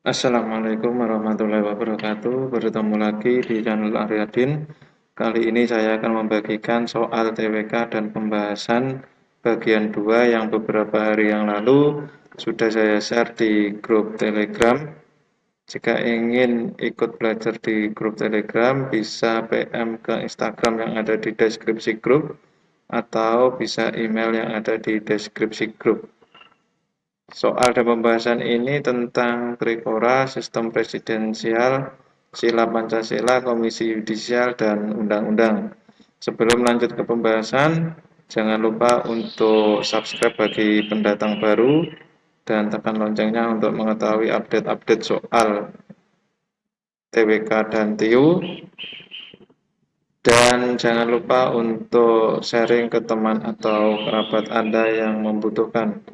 Assalamualaikum warahmatullahi wabarakatuh. Bertemu lagi di channel Aryadin. Kali ini saya akan membagikan soal TWK dan pembahasan bagian 2 yang beberapa hari yang lalu sudah saya share di grup Telegram. Jika ingin ikut belajar di grup Telegram, bisa PM ke Instagram yang ada di deskripsi grup atau bisa email yang ada di deskripsi grup. Soal dan pembahasan ini tentang Trikora, sistem presidensial, sila Pancasila, komisi yudisial, dan undang-undang. Sebelum lanjut ke pembahasan, jangan lupa untuk subscribe bagi pendatang baru dan tekan loncengnya untuk mengetahui update-update soal TWK dan TIU. Dan jangan lupa untuk sharing ke teman atau kerabat Anda yang membutuhkan.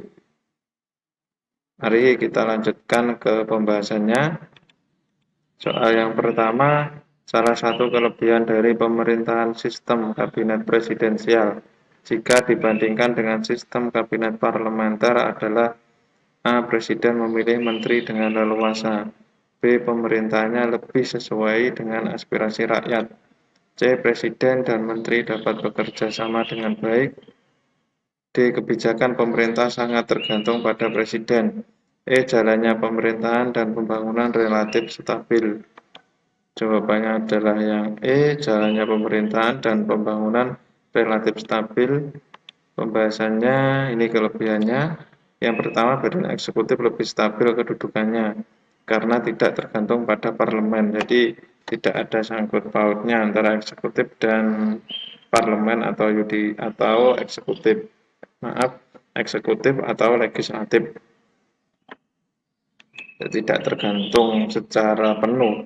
Mari kita lanjutkan ke pembahasannya. Soal yang pertama, salah satu kelebihan dari pemerintahan sistem kabinet presidensial jika dibandingkan dengan sistem kabinet parlementer adalah A. Presiden memilih menteri dengan leluasa. B. Pemerintahnya lebih sesuai dengan aspirasi rakyat. C. Presiden dan menteri dapat bekerja sama dengan baik. D. Kebijakan pemerintah sangat tergantung pada presiden. E. Jalannya pemerintahan dan pembangunan relatif stabil. Jawabannya adalah yang E. Jalannya pemerintahan dan pembangunan relatif stabil. Pembahasannya ini kelebihannya. Yang pertama, badan eksekutif lebih stabil kedudukannya karena tidak tergantung pada parlemen. Jadi tidak ada sangkut pautnya antara eksekutif dan parlemen atau eksekutif atau legislatif. Tidak tergantung secara penuh.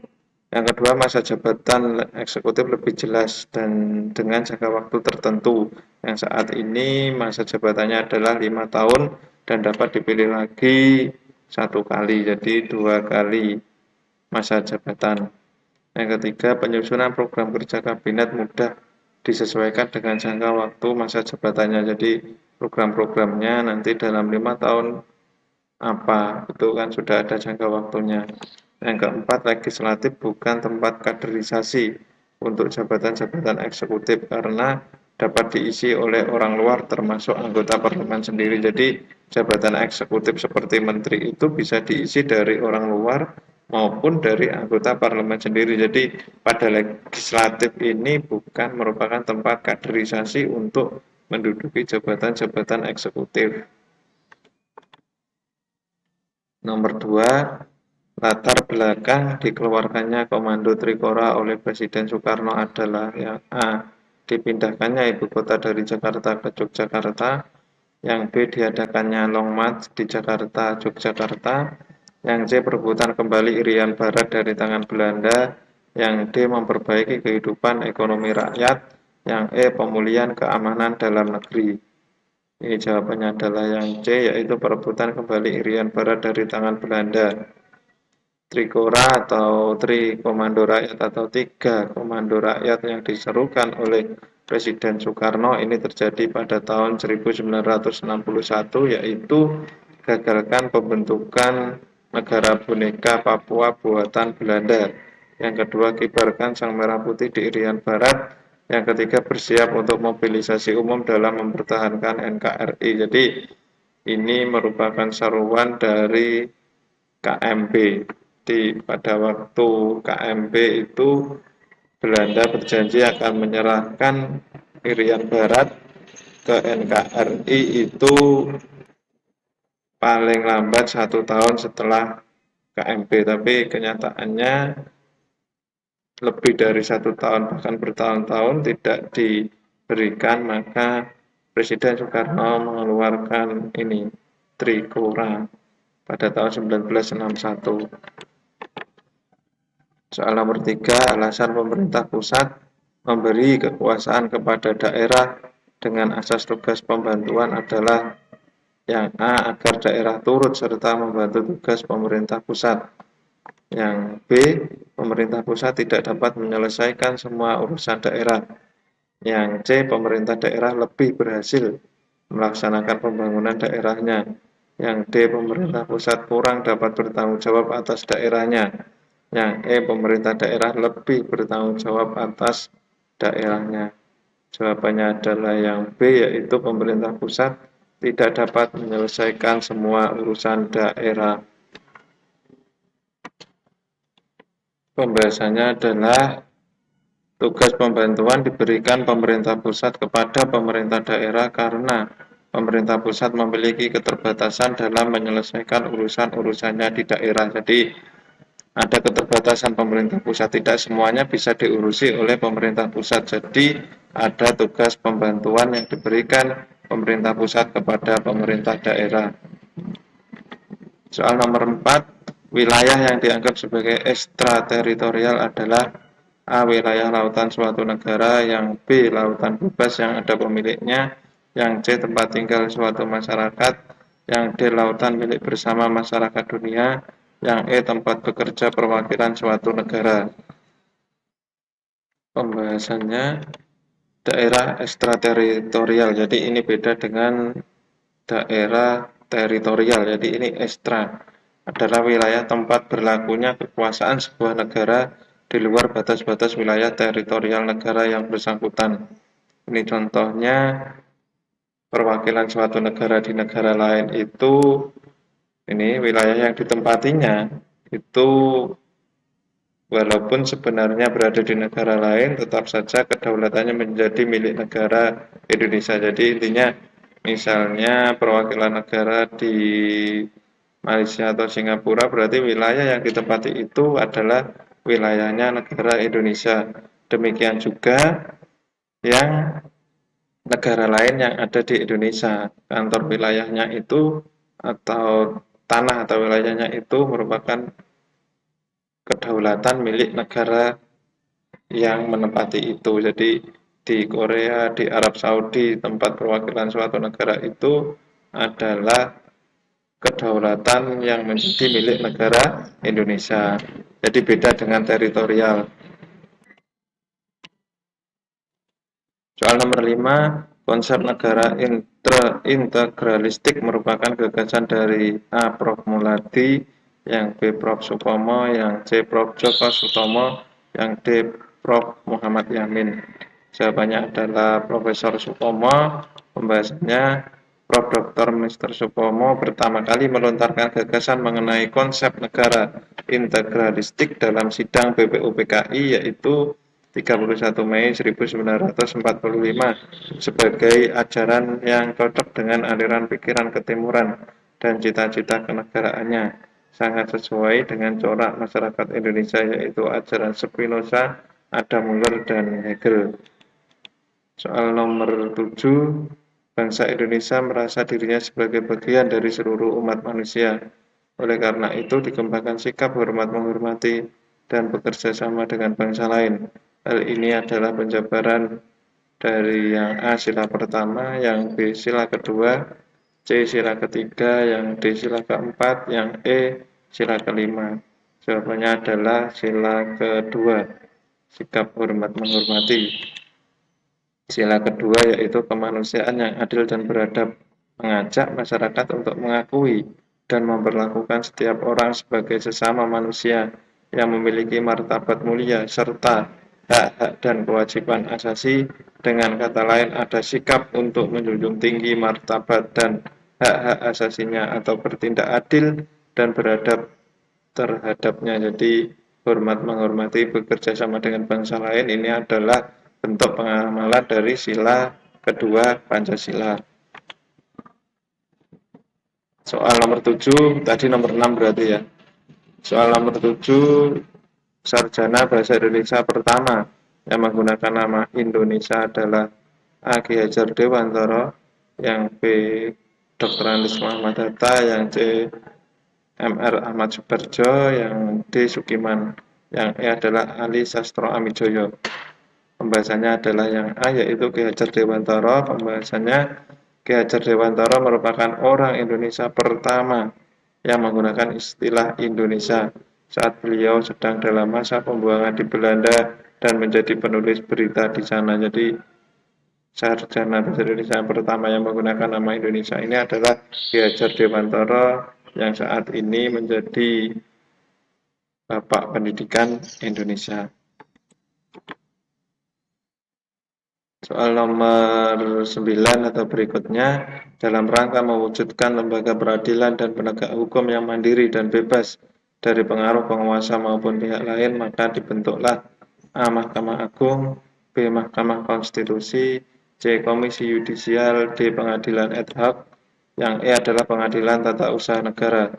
Yang kedua, masa jabatan eksekutif lebih jelas dan dengan jangka waktu tertentu. Yang saat ini masa jabatannya adalah 5 tahun dan dapat dipilih lagi 1 kali, jadi 2 kali masa jabatan. Yang ketiga, penyusunan program kerja kabinet mudah disesuaikan dengan jangka waktu masa jabatannya. Jadi program-programnya nanti dalam 5 tahun apa, itu kan sudah ada jangka waktunya. Yang keempat, legislatif bukan tempat kaderisasi untuk jabatan-jabatan eksekutif karena dapat diisi oleh orang luar termasuk anggota parlemen sendiri. Jadi jabatan eksekutif seperti menteri itu bisa diisi dari orang luar maupun dari anggota parlemen sendiri. Jadi pada legislatif ini bukan merupakan tempat kaderisasi untuk menduduki jabatan-jabatan eksekutif. Nomor 2, latar belakang dikeluarkannya Komando Trikora oleh Presiden Soekarno adalah yang A. Dipindahkannya ibu kota dari Jakarta ke Yogyakarta. Yang B. Diadakannya Long March di Jakarta, Yogyakarta. Yang C. Perebutan kembali Irian Barat dari tangan Belanda. Yang D. Memperbaiki kehidupan ekonomi rakyat. Yang E. Pemulihan keamanan dalam negeri. Ini jawabannya adalah yang C, yaitu perebutan kembali Irian Barat dari tangan Belanda. Trikora atau Tri Komando Rakyat atau 3 Komando Rakyat yang diserukan oleh Presiden Soekarno ini terjadi pada tahun 1961, yaitu gagalkan pembentukan negara boneka Papua buatan Belanda. Yang kedua, kibarkan Sang Merah Putih di Irian Barat. Yang ketiga, bersiap untuk mobilisasi umum dalam mempertahankan NKRI. Jadi ini merupakan seruan dari KMB. Pada waktu KMB itu Belanda berjanji akan menyerahkan Irian Barat ke NKRI itu paling lambat 1 tahun setelah KMB, tapi kenyataannya lebih dari 1 tahun, bahkan bertahun-tahun tidak diberikan, maka Presiden Soekarno mengeluarkan ini Trikora pada tahun 1961. Soal nomor 3, alasan pemerintah pusat memberi kekuasaan kepada daerah dengan asas tugas pembantuan adalah yang A. Agar daerah turut serta membantu tugas pemerintah pusat. Yang B. Pemerintah pusat tidak dapat menyelesaikan semua urusan daerah. Yang C. Pemerintah daerah lebih berhasil melaksanakan pembangunan daerahnya. Yang D, pemerintah pusat kurang dapat bertanggung jawab atas daerahnya. Yang E, pemerintah daerah lebih bertanggung jawab atas daerahnya. Jawabannya adalah yang B, yaitu pemerintah pusat tidak dapat menyelesaikan semua urusan daerah. Pembahasannya adalah tugas pembantuan diberikan pemerintah pusat kepada pemerintah daerah karena pemerintah pusat memiliki keterbatasan dalam menyelesaikan urusan-urusannya di daerah. Jadi ada keterbatasan pemerintah pusat, tidak semuanya bisa diurusi oleh pemerintah pusat. Jadi ada tugas pembantuan yang diberikan pemerintah pusat kepada pemerintah daerah. Soal nomor 4, wilayah yang dianggap sebagai ekstrateritorial adalah A. Wilayah lautan suatu negara, yang B. Lautan bebas yang ada pemiliknya, yang C. Tempat tinggal suatu masyarakat, yang D. Lautan milik bersama masyarakat dunia, yang E. Tempat bekerja perwakilan suatu negara. Pembahasannya daerah ekstrateritorial. Jadi ini beda dengan daerah teritorial. Jadi ini ekstra adalah wilayah tempat berlakunya kekuasaan sebuah negara di luar batas-batas wilayah teritorial negara yang bersangkutan. Ini contohnya perwakilan suatu negara di negara lain itu ini wilayah yang ditempatinya itu walaupun sebenarnya berada di negara lain, tetap saja kedaulatannya menjadi milik negara Indonesia. Jadi intinya, misalnya perwakilan negara di Malaysia atau Singapura, berarti wilayah yang ditempati itu adalah wilayahnya negara Indonesia. Demikian juga yang negara lain yang ada di Indonesia, kantor wilayahnya itu atau tanah atau wilayahnya itu merupakan kedaulatan milik negara yang menempati itu. Jadi di Korea, di Arab Saudi, tempat perwakilan suatu negara itu adalah kedaulatan yang menjadi milik negara Indonesia. Jadi beda dengan teritorial. Soal nomor 5, konsep negara integralistik merupakan gagasan dari A. Prof. Muladi, yang B. Prof. Supomo, yang C. Prof. Joko Sutomo, yang D. Prof. Muhammad Yamin. Jawabannya adalah Profesor Supomo. Pembahasannya, Prof. Dr. Mr. Supomo pertama kali melontarkan gagasan mengenai konsep negara integralistik dalam sidang BPUPKI, yaitu 31 Mei 1945 sebagai ajaran yang cocok dengan aliran pikiran ketimuran dan cita-cita kenegaraannya, sangat sesuai dengan corak masyarakat Indonesia, yaitu ajaran Spinoza, Adam Muller, dan Hegel. Soal nomor 7, bangsa Indonesia merasa dirinya sebagai bagian dari seluruh umat manusia. Oleh karena itu dikembangkan sikap hormat menghormati dan bekerja sama dengan bangsa lain. Hal ini adalah penjabaran dari yang A sila pertama, yang B sila kedua, C sila ketiga, yang D sila keempat, yang E sila kelima. Jawabannya adalah sila kedua, sikap hormat menghormati. Sila kedua yaitu kemanusiaan yang adil dan beradab, mengajak masyarakat untuk mengakui dan memperlakukan setiap orang sebagai sesama manusia yang memiliki martabat mulia serta hak-hak dan kewajiban asasi. Dengan kata lain, ada sikap untuk menjunjung tinggi martabat dan hak-hak asasinya atau bertindak adil dan beradab terhadapnya. Jadi hormat menghormati, bekerja sama dengan bangsa lain, ini adalah bentuk pengamalan dari sila kedua Pancasila. Soal nomor 7, tadi nomor 6 berarti ya. Soal nomor 7, sarjana bahasa Indonesia pertama yang menggunakan nama Indonesia adalah A. Ki Hajar Dewantara, yang B. Dr. Andes Muhammad Hatta, yang C. Mr. Ahmad Subarjo, yang D. Sukiman, yang E adalah Ali Sastro Amijoyo. Pembahasannya adalah yang A, yaitu Ki Hajar Dewantara. Pembahasannya, Ki Hajar Dewantara merupakan orang Indonesia pertama yang menggunakan istilah Indonesia saat beliau sedang dalam masa pembuangan di Belanda dan menjadi penulis berita di sana. Jadi sarjana bahasa Indonesia pertama yang menggunakan nama Indonesia ini adalah Ki Hajar Dewantara yang saat ini menjadi Bapak Pendidikan Indonesia. Soal nomor 9 atau berikutnya, dalam rangka mewujudkan lembaga peradilan dan penegak hukum yang mandiri dan bebas dari pengaruh penguasa maupun pihak lain, maka dibentuklah A. Mahkamah Agung, B. Mahkamah Konstitusi, C. Komisi Yudisial, D. Pengadilan ad hoc, yang E adalah Pengadilan Tata Usaha Negara.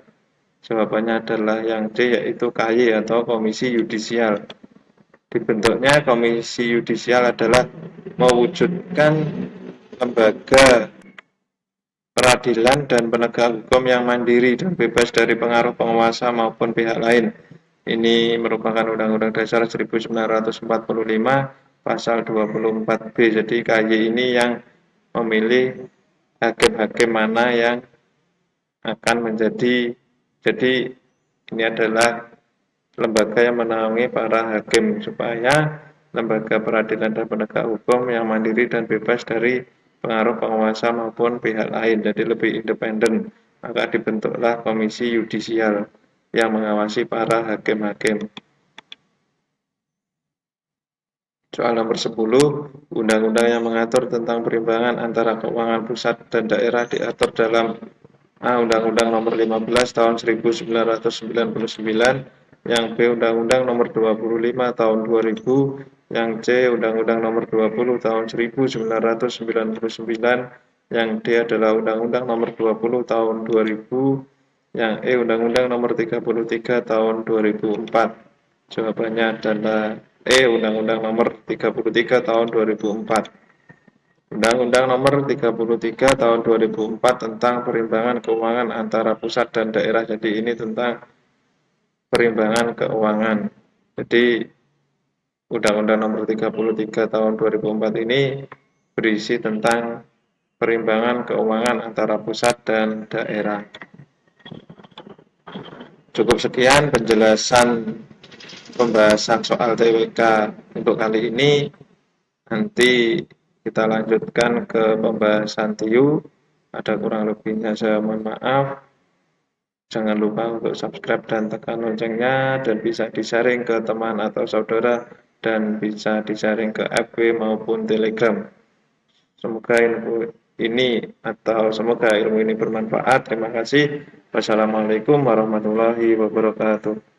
Jawabannya adalah yang D, yaitu KY atau Komisi Yudisial. Dibentuknya komisi yudisial adalah mewujudkan lembaga peradilan dan penegak hukum yang mandiri dan bebas dari pengaruh penguasa maupun pihak lain. Ini merupakan Undang-Undang Dasar 1945 pasal 24B. Jadi KY ini yang memilih hakim-hakim mana yang akan menjadi, jadi ini adalah lembaga yang menaungi para hakim supaya lembaga peradilan dan penegak hukum yang mandiri dan bebas dari pengaruh penguasa maupun pihak lain, jadi lebih independen. Maka dibentuklah komisi yudisial yang mengawasi para hakim-hakim. Soal nomor 10, undang-undang yang mengatur tentang perimbangan antara keuangan pusat dan daerah diatur dalam A. Undang-Undang nomor 15 tahun 1999, yang B. Undang-Undang nomor 25 tahun 2000, yang C. Undang-Undang nomor 20 tahun 1999, yang D adalah Undang-Undang nomor 20 tahun 2000, yang E. Undang-Undang nomor 33 tahun 2004. Jawabannya adalah E. Undang-Undang nomor 33 tahun 2004. Undang-Undang nomor 33 tahun 2004 tentang perimbangan keuangan antara pusat dan daerah. Jadi ini tentang perimbangan keuangan. Jadi Undang-Undang nomor 33 tahun 2004 ini berisi tentang perimbangan keuangan antara pusat dan daerah. Cukup sekian penjelasan pembahasan soal TWK untuk kali ini. Nanti kita lanjutkan ke pembahasan TIU. Ada kurang lebihnya saya mohon maaf. Jangan lupa untuk subscribe dan tekan loncengnya, dan bisa di-sharing ke teman atau saudara, dan bisa di-sharing ke FB maupun Telegram. Semoga ilmu ini bermanfaat. Terima kasih. Wassalamualaikum warahmatullahi wabarakatuh.